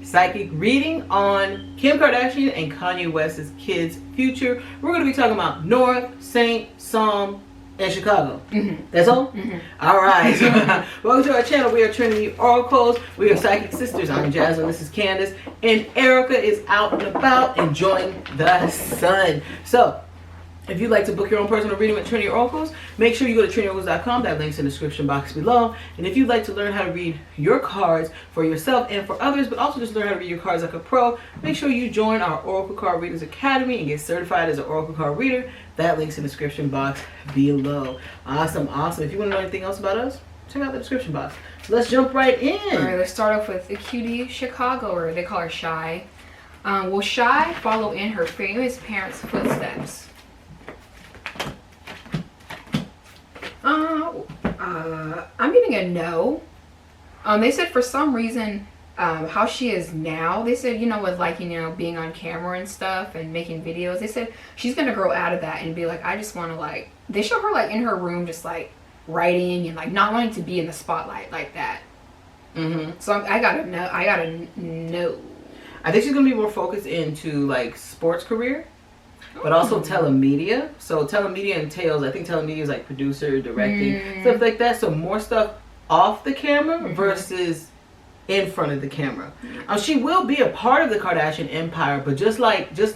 psychic reading on Kim Kardashian and Kanye West's kids' future. We're going to be talking about North, Saint, Psalm, and Chicago. That's all? All right. Welcome to our channel. We are Trinity Oracles. We are psychic sisters. I'm Jasmine. This is Candace. And Erica is out and about enjoying the sun. So, if you'd like to book your own personal reading with Trinity Oracles, make sure you go to trinityoracles.com. That link's in the description box below. And if you'd like to learn how to read your cards for yourself and for others, but also just learn how to read your cards like a pro, make sure you join our Oracle Card Readers Academy and get certified as an Oracle Card Reader. That link's in the description box below. Awesome, awesome. If you want to know anything else about us, check out the description box. Let's jump right in. All right, let's start off with the cutie Chicago, or they call her Shy. Will Shy follow in her famous parents' footsteps? I'm getting a no. They said for some reason, how she is now, they said, with like, being on camera and stuff and making videos, they said she's going to grow out of that and be like, I just want to like, they show her like in her room, just like writing and like not wanting to be in the spotlight like that. So I got a no. I think she's going to be more focused into like sports career. But also telemedia. So telemedia entails, I think telemedia is like producer, directing, stuff like that. So more stuff off the camera versus in front of the camera. She will be a part of the Kardashian empire, but just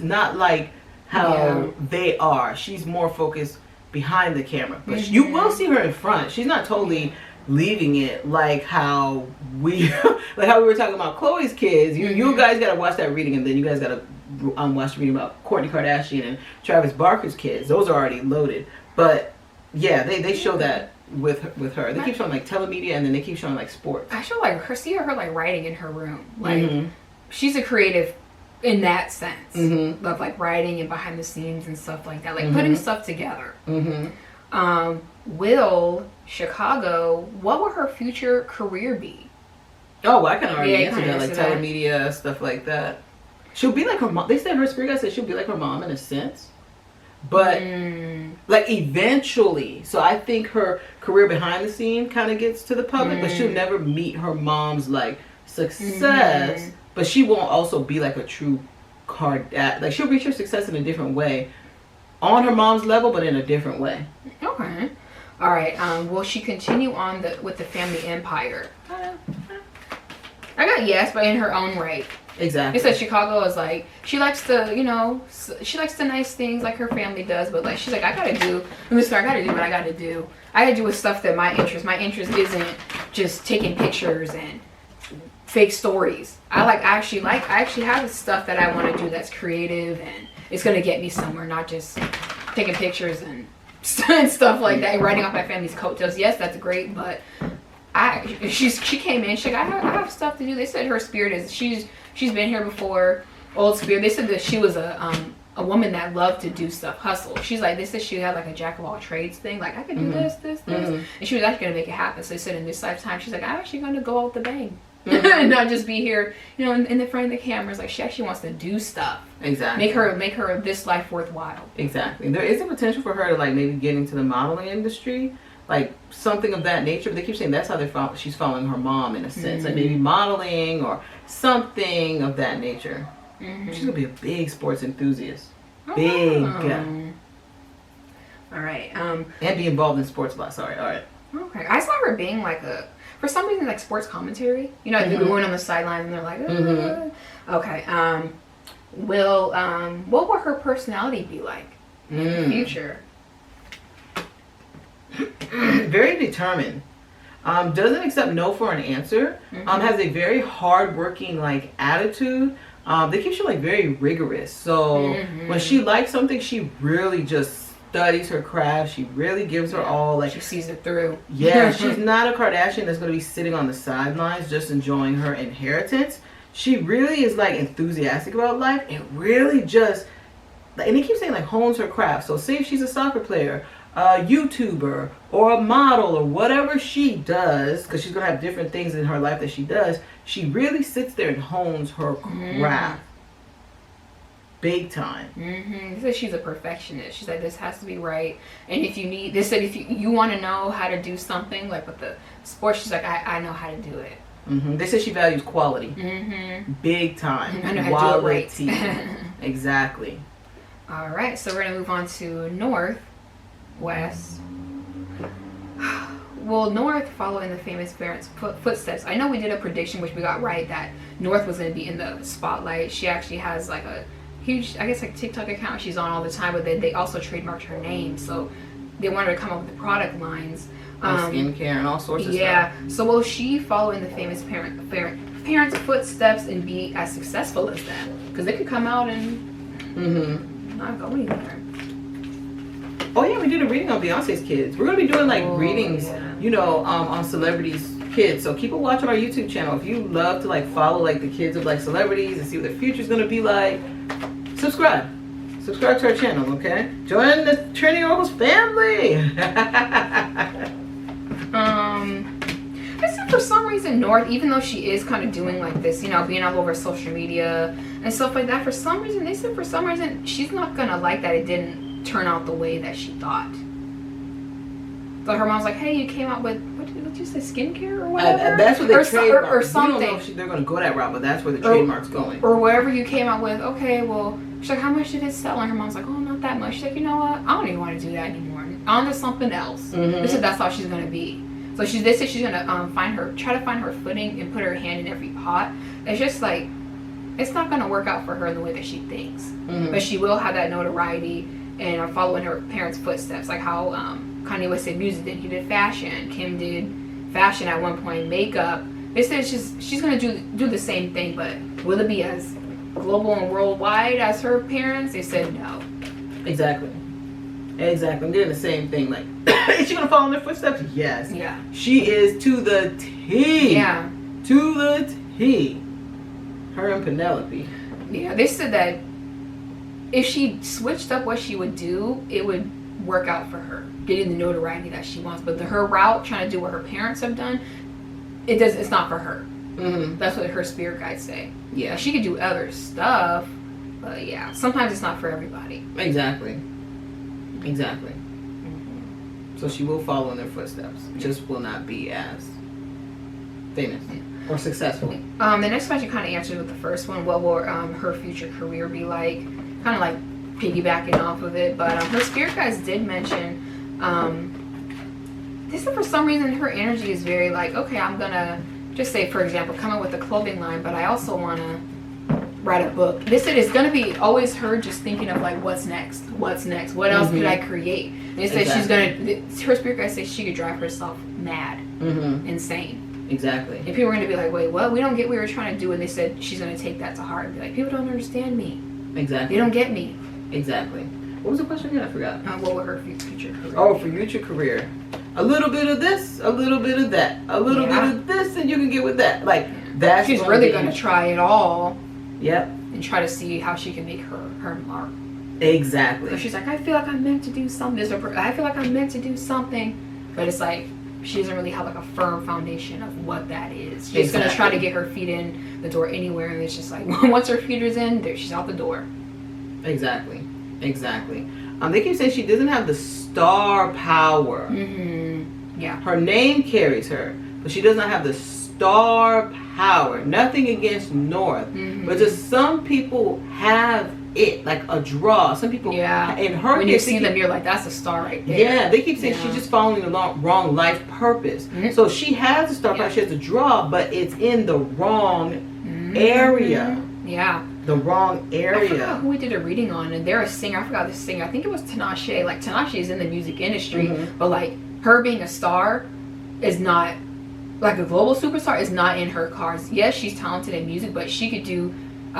not like how they are. She's more focused behind the camera. But you will see her in front. She's not totally leaving it like how we were talking about Chloe's kids. You guys gotta watch that reading, and then you guys gotta watch the reading about Kourtney Kardashian and Travis Barker's kids. Those are already loaded. But yeah, they show that with her. They keep showing like telemedia, and then they keep showing like sports. I show like her like writing in her room. Like she's a creative in that sense of like writing and behind the scenes and stuff like that, like putting stuff together. Will Chicago, what will her future career be? Oh, well, I can already answer that, like telemedia, stuff like that. She'll be like her mom. They said her spirit guide said she'll be like her mom in a sense, but like eventually. So I think her career behind the scene kind of gets to the public, but she'll never meet her mom's like success. But she won't also be like a true like she'll reach her success in a different way, on her mom's level, but in a different way. Okay. All right. Will she continue on with the family empire? I got yes, but in her own right. Exactly. It said Chicago is like, she likes to, she likes the nice things like her family does, but like she's like, I gotta do what I gotta do. I gotta do with stuff that my interest isn't just taking pictures and fake stories. I actually have stuff that I want to do that's creative and it's gonna get me somewhere, not just taking pictures and stuff like that, writing off my family's coattails. Yes, that's great, but she came in, she's like, I have stuff to do. They said her spirit is, she's been here before, old spirit. They said that she was a woman that loved to do stuff, hustle. She's like, they said she had like a jack of all trades thing, like I can do this, and she was actually gonna make it happen. So they said in this lifetime, she's like, I'm actually gonna go out with the bang. And not just be here, in the front of the cameras. Like she actually wants to do stuff. Exactly. Make her this life worthwhile. Exactly. There is a potential for her to like maybe get into the modeling industry, like something of that nature. But they keep saying that's how she's following her mom in a sense, like maybe modeling or something of that nature. She's gonna be a big sports enthusiast. Big. All right. And be involved in sports a lot. Sorry. All right. Okay. I saw her being like for some reason, like sports commentary. Like they're going on the sidelines and they're like, okay. What will her personality be like in the future? Very determined. Doesn't accept no for an answer. Has a very hard-working like attitude. They keep showing like very rigorous. So when she likes something, she really just studies her craft. She really gives her all. Like she sees it through. Yeah, she's not a Kardashian that's going to be sitting on the sidelines just enjoying her inheritance. She really is like enthusiastic about life and really just, and they keep saying like hones her craft. So say if she's a soccer player, a YouTuber, or a model, or whatever she does, because she's going to have different things in her life that she does, she really sits there and hones her craft. Big time. They said she's a perfectionist. She's like, this has to be right. And if you need, they said if you want to know how to do something, like with the sports, she's like, I know how to do it. They say she values quality. Big time. I know how to do it right. Exactly. All right, so we're gonna move on to North, West. Well, North, following the famous parents' footsteps. I know we did a prediction, which we got right, that North was going to be in the spotlight. She actually has like a huge, I guess, like TikTok account she's on all the time, but then they also trademarked her name, so they wanted to come up with the product lines. Skincare and all sorts of stuff. Yeah. So will she follow in the famous parents' footsteps and be as successful as them? Because they could come out and not go anywhere. Oh yeah, we did a reading on Beyonce's kids. We're gonna be doing like readings, you know, on celebrities' kids. So keep a watch on our YouTube channel. If you love to like follow like the kids of like celebrities and see what their future's gonna be like, subscribe to our channel, okay? Join the Trinity Oracles family. For some reason, North, even though she is kind of doing like this, you know, being all over social media and stuff like that, for some reason, they said for some reason she's not gonna like that it didn't turn out the way that she thought. So her mom's like, hey, you came out with what did you say, skincare or whatever? That's what they trademark. Or something. We don't know if they're gonna go that route, but that's where the trademark's going. Or whatever you came out with. Okay, well, she's like, how much did it sell? And her mom's like, oh, not that much. She's like, you know what? I don't even want to do that anymore. On to something else. They said that's how she's gonna be. So they said she's gonna try to find her footing and put her hand in every pot. It's just like, it's not gonna work out for her in the way that she thinks. But she will have that notoriety and are following her parents' footsteps, like how Kanye West did music, then he did fashion. Kim did fashion at one point, makeup. They said she's gonna do the same thing, but will it be as global and worldwide as her parents? They said no. Exactly. I'm doing the same thing. Like, is she gonna follow in their footsteps? Yes. Yeah. She is to the T. Yeah. To the T. Her and Penelope. Yeah. They said that if she switched up what she would do, it would work out for her, getting the notoriety that she wants. But her route, trying to do what her parents have done, it's not for her. That's what her spirit guides say. Yeah, she could do other stuff, but yeah, sometimes it's not for everybody. Exactly. So she will follow in their footsteps, just will not be as famous or successful. The next question kind of answered with the first one. What will her future career be like? Kind of like piggybacking off of it, but her spirit guides did mention this is for some reason her energy is very like, okay, I'm gonna just say, for example, come up with a clothing line, but I also want to write a book. This is going to be always her just thinking of like, what's next, what else could I create? They say she's gonna, her spirit guides say she could drive herself mad, insane. Exactly. And people are going to be like, wait, what? We don't get what we were trying to do. And they said she's going to take that to heart and be like, people don't understand me. Exactly. They don't get me. Exactly. What was the question again? I forgot. What would her future career? Oh, for future career. A little bit of this, a little bit of that, a little bit of this, and you can get with that. Like, that's she's really going to try it all. Yep. And try to see how she can make her mark. Exactly. So she's like, I feel like I'm meant to do something. I feel like I'm meant to do something. But it's like, she doesn't really have like a firm foundation of what that is. She's going to try to get her feet in the door anywhere. And it's just like, once her feet is in, she's out the door. Exactly. They keep saying she doesn't have the star power. Yeah. Her name carries her, but she does not have the star power. Nothing against North, but just some people have it, like a draw. Some people, in her when you see them, you're like, that's a star right there. Yeah, they keep saying she's just following the wrong life purpose. So she has a star power, she has a draw, but it's in the wrong area. Yeah. The wrong area. I forgot who we did a reading on, and they're a singer. I forgot the singer. I think it was Tinashe. Like, Tinashe is in the music industry, but like her being a star is not, like a global superstar is not in her cards. Yes, she's talented in music, but she could do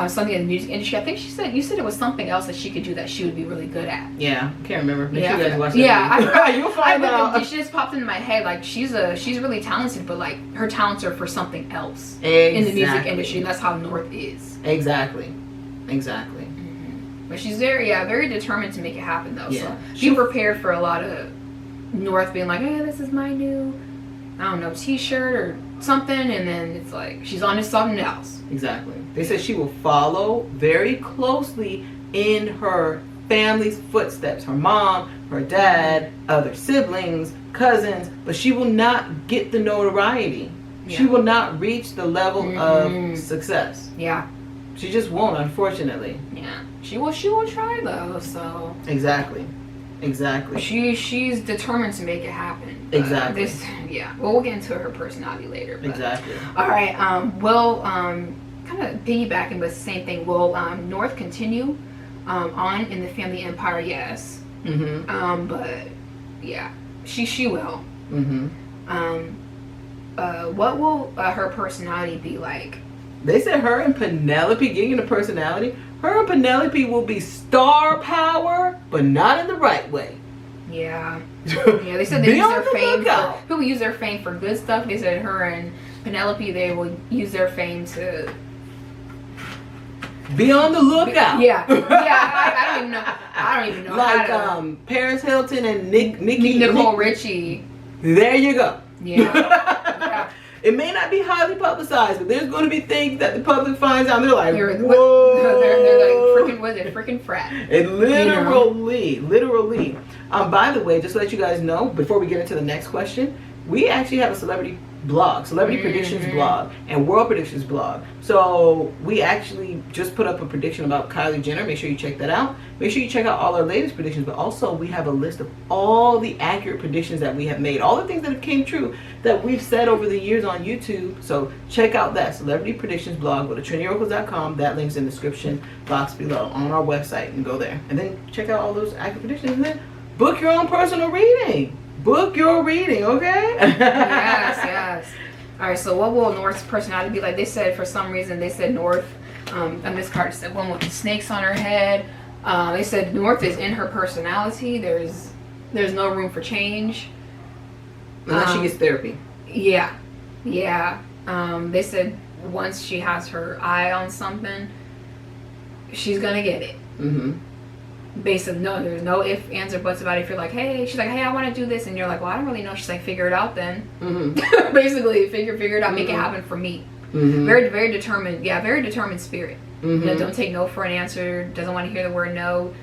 something in the music industry. I think you said it was something else that she could do that she would be really good at. Yeah, can't remember. Make sure you guys watch that. You'll find out. She just popped into my head. Like, she's really talented, but like her talents are for something else in the music industry, and that's how North is. Exactly. But she's very determined to make it happen, though. Yeah. So be prepared for a lot of North being like, hey, this is my new, I don't know, t-shirt or something, and then it's like she's on to something else. Exactly. They said she will follow very closely in her family's footsteps. Her mom, her dad, other siblings, cousins, but she will not get the notoriety. She will not reach the level of success. Yeah. She just won't, unfortunately. Yeah. She will try though, so. Exactly. She's determined to make it happen. Exactly. We'll get into her personality later. But. Exactly. All right. Kind of piggybacking, but same thing. Will North continue on in the family empire? Yes. But yeah, she will. What will her personality be like? They said her and Penelope, getting into personality, her and Penelope will be star power, but not in the right way. Yeah. Yeah, they said they use their fame for, people use their fame for good stuff. They said her and Penelope, they will use their fame to be on the lookout. Yeah. I don't even know. Like Paris Hilton and Nicole Richie. There you go. Yeah. It may not be highly publicized, but there's going to be things that the public finds out. And they're like, whoa. They're like, freaking frat. It literally. By the way, just to let you guys know, before we get into the next question, we actually have a celebrity blog, celebrity predictions blog, and world predictions blog. So we actually just put up a prediction about Kylie Jenner. Make sure you check that out. Make sure you check out all our latest predictions, but also we have a list of all the accurate predictions that we have made, all the things that have came true that we've said over the years on YouTube. So check out that celebrity predictions blog. Go to TrinityOracles.com. That link's in the description box below on our website, and go there. And then check out all those accurate predictions, and then book your own personal reading. Book your reading, okay? Yes. All right, so what will North's personality be like? They said, for some reason, North, and this card said one with the snakes on her head. They said North is in her personality. There's no room for change. Unless she gets therapy. Yeah. They said once she has her eye on something, she's going to get it. Basically, no, there's no ifs, ands, or buts about it. If you're like, hey, she's like, hey, I want to do this, and you're like, well, I don't really know. She's like, figure it out then. Basically, figure it out, make it happen for me. Very, very determined. Yeah, very determined spirit. You know, don't take no for an answer. Doesn't want to hear the word no.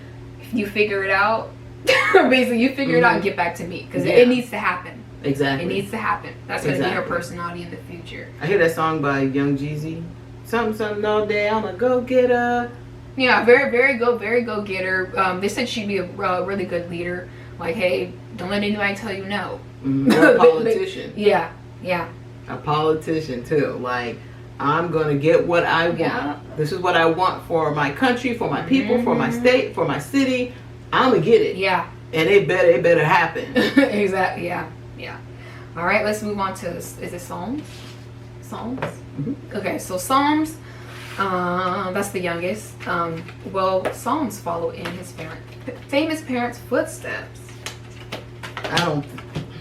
If you figure it out, basically, you figure it out and get back to me, because it needs to happen. Exactly. It needs to happen. That's going to be her personality in the future. I hear that song by Young Jeezy. Something all day. I'm a go-getter. Yeah, very go getter. They said she'd be a really good leader. Like, hey, don't let anybody tell you no. Or a politician. Yeah. A politician too. Like, I'm gonna get what I want. Yeah. This is what I want for my country, for my people, for my state, for my city. I'm gonna get it. Yeah. And it better happen. Exactly. Yeah. All right, let's move on to, is it Psalms? Okay, so Psalms. That's the youngest. Psalms follow in his famous parents' footsteps. I don't.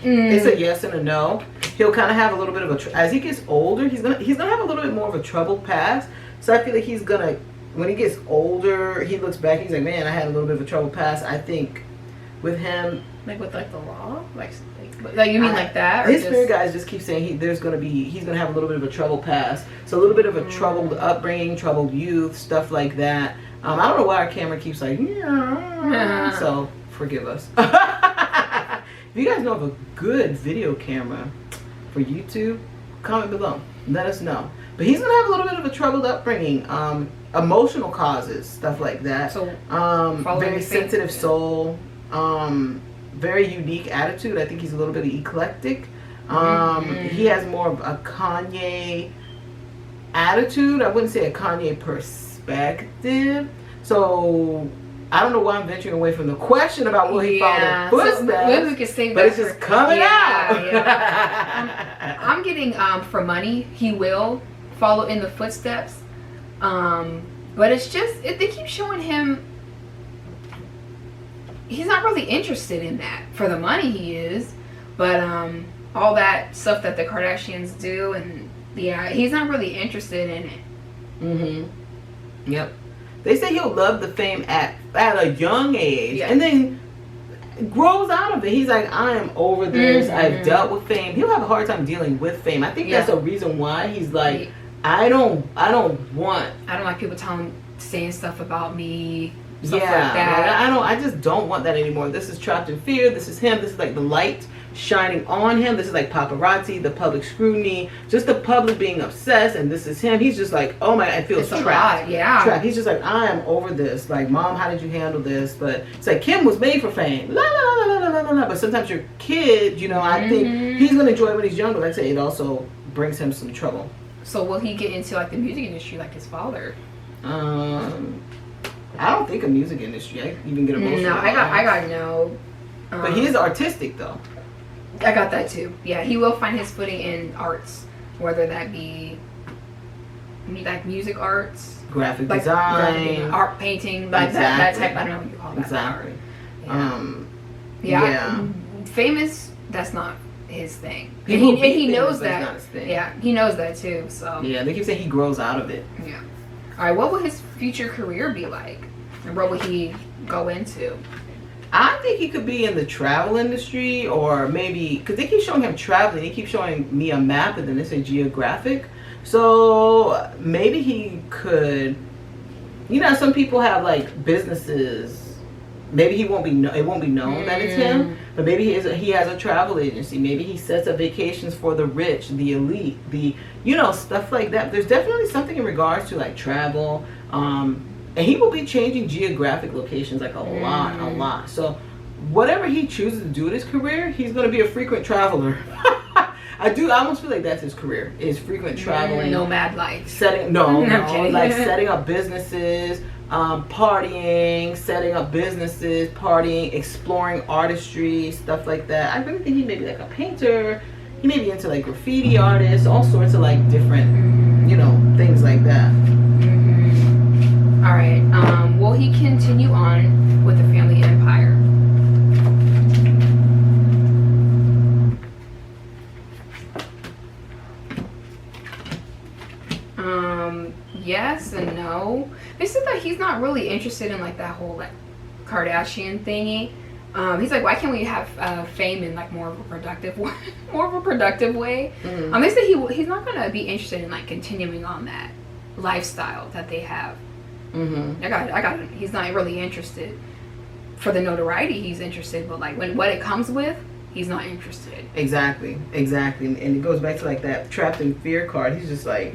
It's a yes and a no. He'll kind of have a little bit of as he gets older, he's gonna have a little bit more of a troubled past. So I feel like he's gonna, when he gets older, he looks back, he's like, man, I had a little bit of a troubled past. I think with him, like with like the law, like you mean like that? Or his spirit guys just keep saying he's gonna have a little bit of a troubled past. So a little bit of a troubled upbringing, troubled youth, stuff like that. I don't know why our camera keeps like, so forgive us. If you guys know of a good video camera for YouTube, comment below. Let us know. But he's gonna have a little bit of a troubled upbringing, emotional causes, stuff like that. So very sensitive soul, very unique attitude. I think he's a little bit eclectic. He has more of a Kanye attitude. I wouldn't say a Kanye perspective. So I don't know why I'm venturing away from the question about will he follow footsteps. So maybe we could say but it's just coming out. I'm getting for money, he will follow in the footsteps. But it's just they keep showing him he's not really interested in that. For the money he is, but all that stuff that the Kardashians do, and he's not really interested in it. Yep. They say he'll love the fame at a young age, and then grows out of it. He's like, I am over this. I've dealt with fame. He'll have a hard time dealing with fame. I think that's a reason why he's like, I don't like people saying stuff about me. Stuff like that. I just don't want that anymore. This is trapped in fear. This is him. This is like the light shining on him. This is like paparazzi, the public scrutiny, just the public being obsessed, and this is him. He's just like, oh my, I feel trapped. Yeah. Trapped. He's just like, I am over this. Like, Mom, how did you handle this? But it's like, Kim was made for fame. La la la la la la la. But sometimes your kid, you know, I think he's gonna enjoy it when he's younger. Like I say, it also brings him some trouble. So will he get into like the music industry like his father? I don't think a music industry. I even get emotional. No, I got no. But he is artistic though. I got that too. Yeah, he will find his footing in arts, whether that be like music arts, graphic like design, art, painting, like that type. I don't know what you call that. Exactly. Yeah. Famous. That's not his thing. He knows that. Not his thing. Yeah, he knows that too. So yeah, they keep saying he grows out of it. Yeah. All right. What will his future career be like? And what will he go into? I think he could be in the travel industry, or maybe because they keep showing him traveling. They keep showing me a map, and then they say geographic. So maybe he could. You know, some people have like businesses. Maybe he won't be. It won't be known that it's him. But maybe he has a travel agency. Maybe he sets up vacations for the rich, the elite, stuff like that. There's definitely something in regards to like travel. And he will be changing geographic locations like a lot. So whatever he chooses to do in his career, he's going to be a frequent traveler. I almost feel like that's his career, is frequent traveling. Nomad life. Setting up businesses, partying, exploring artistry, stuff like that. I really think he may be like a painter. He may be into like graffiti artists, all sorts of like different, things like that. All right. Will he continue on with the family empire? Yes and no. They said that he's not really interested in like that whole like Kardashian thingy. He's like, why can't we have fame in like more of a productive way? They said he's not gonna be interested in like continuing on that lifestyle that they have. I got it. He's not really interested. For the notoriety, he's interested, but like what it comes with, he's not interested. Exactly. And it goes back to like that trapped in fear card. He's just like,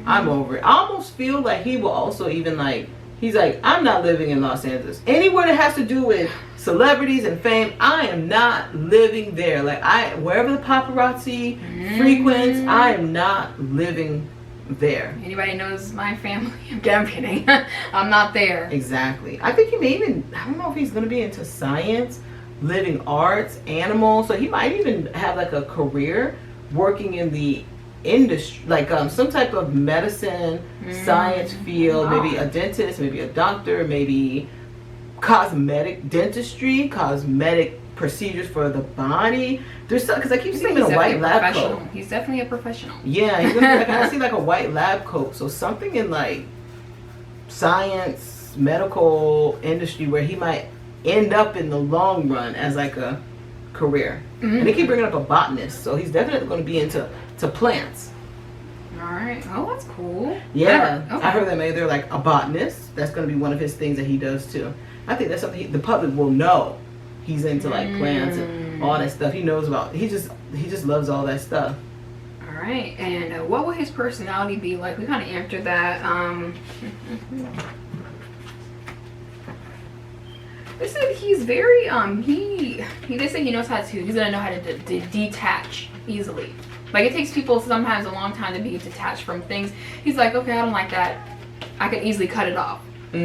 I'm over it. I almost feel like he will also even like, he's like, I'm not living in Los Angeles. Anywhere that has to do with celebrities and fame, I am not living there. Like wherever the paparazzi frequents, I am not living there. Anybody knows my family? I'm kidding. I'm not there. Exactly. I think he may even, I don't know if he's going to be into science, living arts, animals. So he might even have like a career working in the industry, like some type of medicine, science field, maybe a dentist, maybe a doctor, maybe cosmetic dentistry, cosmetic procedures for the body. There's because I keep seeing him in a white lab coat. He's definitely a professional. Yeah, he's gonna be like, I see like a white lab coat. So something in like science, medical industry where he might end up in the long run as like a career. And they keep bringing up a botanist, so he's definitely going to be into plants. All right. Oh, that's cool. Yeah, I heard that maybe they're like a botanist. That's going to be one of his things that he does too. I think that's something the public will know. He's into like plants and all that stuff. He knows about. He just loves all that stuff. All right. And what will his personality be like? We kind of answered that. They said he's very they say he knows how to. He's gonna know how to detach easily. Like it takes people sometimes a long time to be detached from things. He's like, okay, I don't like that. I can easily cut it off. I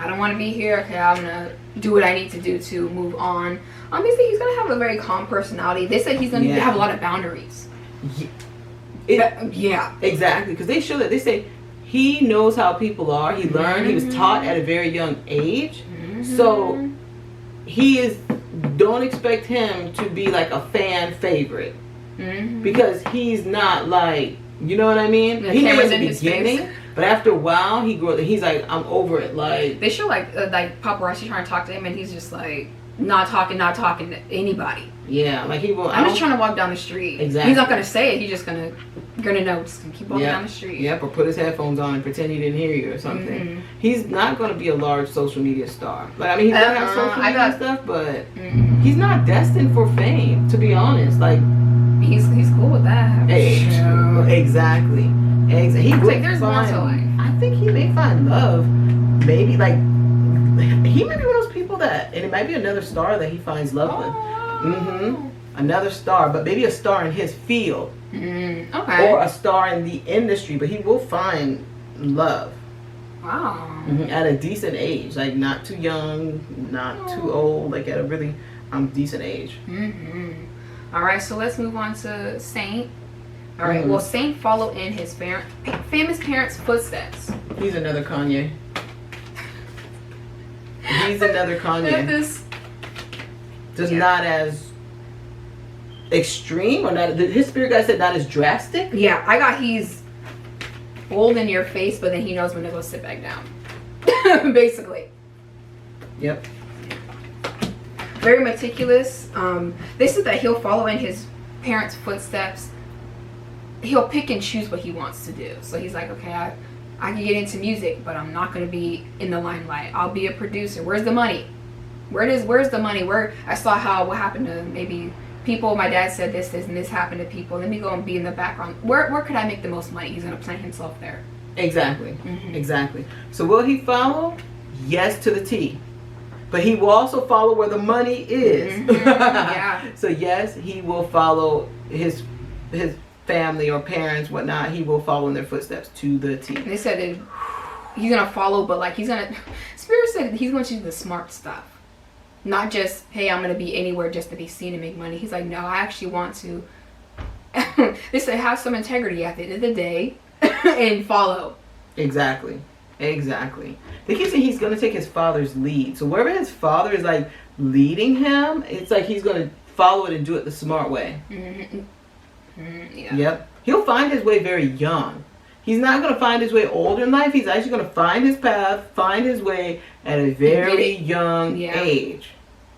don't want to be here. Okay, I'm gonna do what I need to do to move on. They say he's gonna have a very calm personality. They said he's gonna have a lot of boundaries. Yeah, exactly. Because they show that. They say he knows how people are. He learned. He was taught at a very young age. So don't expect him to be like a fan favorite. Because he's not like, you know what I mean? He may in the beginning, but after a while he grows. He's like, I'm over it. Like they show like paparazzi trying to talk to him, and he's just like, not talking to anybody. Yeah, like he will. I'm just trying to walk down the street. Exactly. He's not gonna say it. He's just gonna, you're gonna know. Just gonna keep walking down the street. Yep, or put his headphones on and pretend he didn't hear you or something. He's not gonna be a large social media star. Like, I mean, he's gonna have social media stuff, but he's not destined for fame. To be honest, like he's cool with that. Exactly. He like, there's more to life. I think he may find love. Maybe like he might be one of those people that, and it might be another star that he finds love with. Another star, but maybe a star in his field. Okay. Or a star in the industry, but he will find love. Wow. At a decent age, like not too young, not too old, like at a really decent age. All right, so let's move on to Saint. All right, well, Saint followed in his famous parents' footsteps. He's another Kanye. He's another Kanye. Just not as extreme, or not. His spirit guide said not as drastic. Yeah, I got he's old in your face, but then he knows when to go sit back down. Basically. Yep. Very meticulous. They said that he'll follow in his parents' footsteps. He'll pick and choose what he wants to do. So he's like, okay, I can get into music, but I'm not going to be in the limelight. I'll be a producer. Where's the money? Where's the money? I saw what happened to maybe people. My dad said this and this happened to people. Let me go and be in the background. Where could I make the most money? He's going to plant himself there. Exactly. Exactly. So will he follow? Yes, to the T. But he will also follow where the money is. Yeah. So yes, he will follow his family or parents, whatnot. He will follow in their footsteps to the T. They said he's gonna follow, but like Spirit said he's going to do the smart stuff, not just, hey, I'm gonna be anywhere just to be seen and make money. He's like, no, I actually want to. They said have some integrity at the end of the day and follow. Exactly. They keep saying he's gonna take his father's lead. So wherever his father is like leading him, it's like he's gonna follow it and do it the smart way. Yeah. Yep. He'll find his way very young. He's not going to find his way older in life. He's actually going to find his path, find his way at a very young age.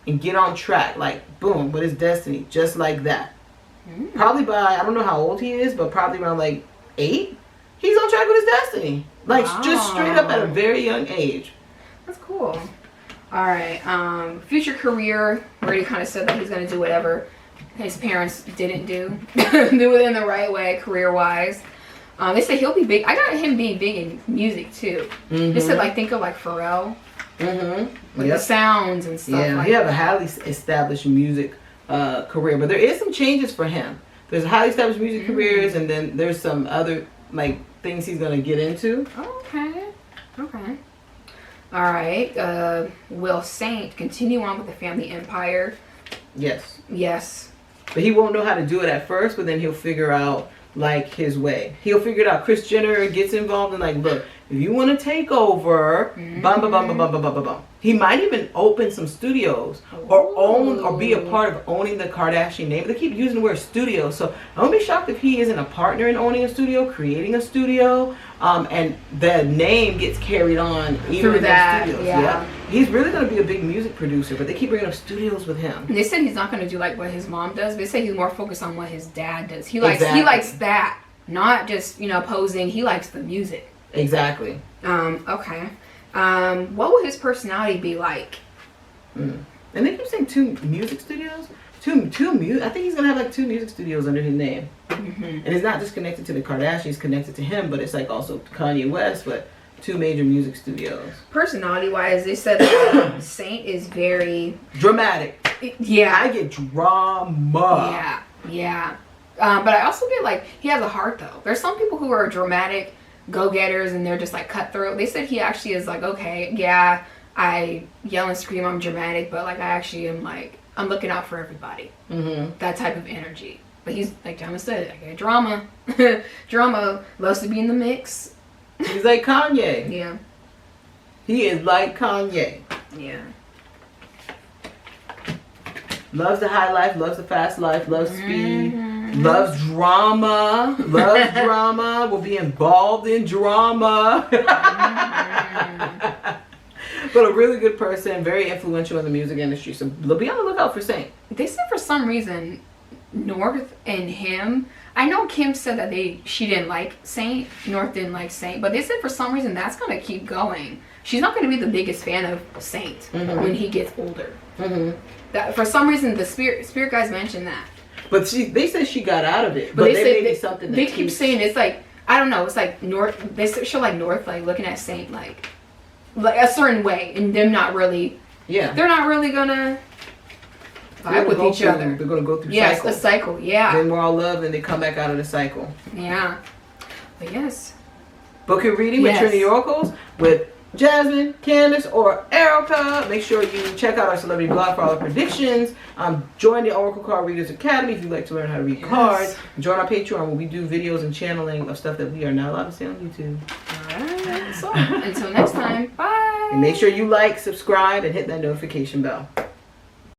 And get on track. Like, boom, with his destiny. Just like that. Probably by, I don't know how old he is, but probably around like 8. He's on track with his destiny. Like, just straight up at a very young age. That's cool. Alright, future career. We already kind of said that he's going to do whatever his parents didn't do. Do it in the right way, career-wise. They say he'll be big. I got him being big in music, too. They said, like, think of, like, Pharrell. With the sounds and stuff. Yeah, he have a highly established music career. But there is some changes for him. There's a highly established music careers, and then there's some other, like, things he's going to get into. Okay. Alright, will Saint continue on with the family empire? Yes. But he won't know how to do it at first, but then he'll figure out, like, his way. He'll figure it out. Kris Jenner gets involved and, like, look, if you want to take over, bum. He might even open some studios or be a part of owning the Kardashian name. They keep using the word studio, so I won't be shocked if he isn't a partner in owning a studio, creating a studio, and the name gets carried on even through in that. those studios. Yeah. He's really going to be a big music producer, but they keep bringing up studios with him. They said he's not going to do like what his mom does. They say he's more focused on what his dad does. He likes that, not just posing. He likes the music. Exactly. Okay. What will his personality be like? And they keep saying 2 music studios. I think he's gonna have like 2 music studios under his name. And it's not just connected to the Kardashians, connected to him, but it's like also Kanye West, but 2 major music studios. Personality-wise, they said that Saint is very dramatic. Yeah, I get drama. Yeah. But I also get like he has a heart though. There's some people who are dramatic go-getters and they're just like cutthroat. They said he actually is like, okay, yeah, I yell and scream, I'm dramatic, but like I actually am like, I'm looking out for everybody. That type of energy. But he's like Jama said, I get drama. Drama loves to be in the mix. He's like Kanye. Yeah. He is like Kanye. Yeah. Loves the high life, loves the fast life, loves speed, loves drama, will be involved in drama. But a really good person, very influential in the music industry. So be on the lookout for Saint. They said for some reason, North and him. I know Kim said that she didn't like Saint. North didn't like Saint, but they said for some reason that's gonna keep going. She's not gonna be the biggest fan of Saint when he gets older. That for some reason the spirit guys mentioned that. But they said she got out of it. But they said something. They keep saying it's like I don't know. It's like North. They show like North like looking at Saint like a certain way, and them not really. Yeah. They're not really gonna vibe with each other. They're gonna go through a cycle. Yeah. Then we're all love, and they come back out of the cycle. Yeah. But yes. Book your reading with Trinity Oracles with Jasmine, Candace, or Erica. Make sure you check out our celebrity blog for all the predictions. Join the Oracle Card Readers Academy if you'd like to learn how to read cards. Join our Patreon where we do videos and channeling of stuff that we are not allowed to say on YouTube. Alright. So until next time, bye. And make sure you like, subscribe, and hit that notification bell.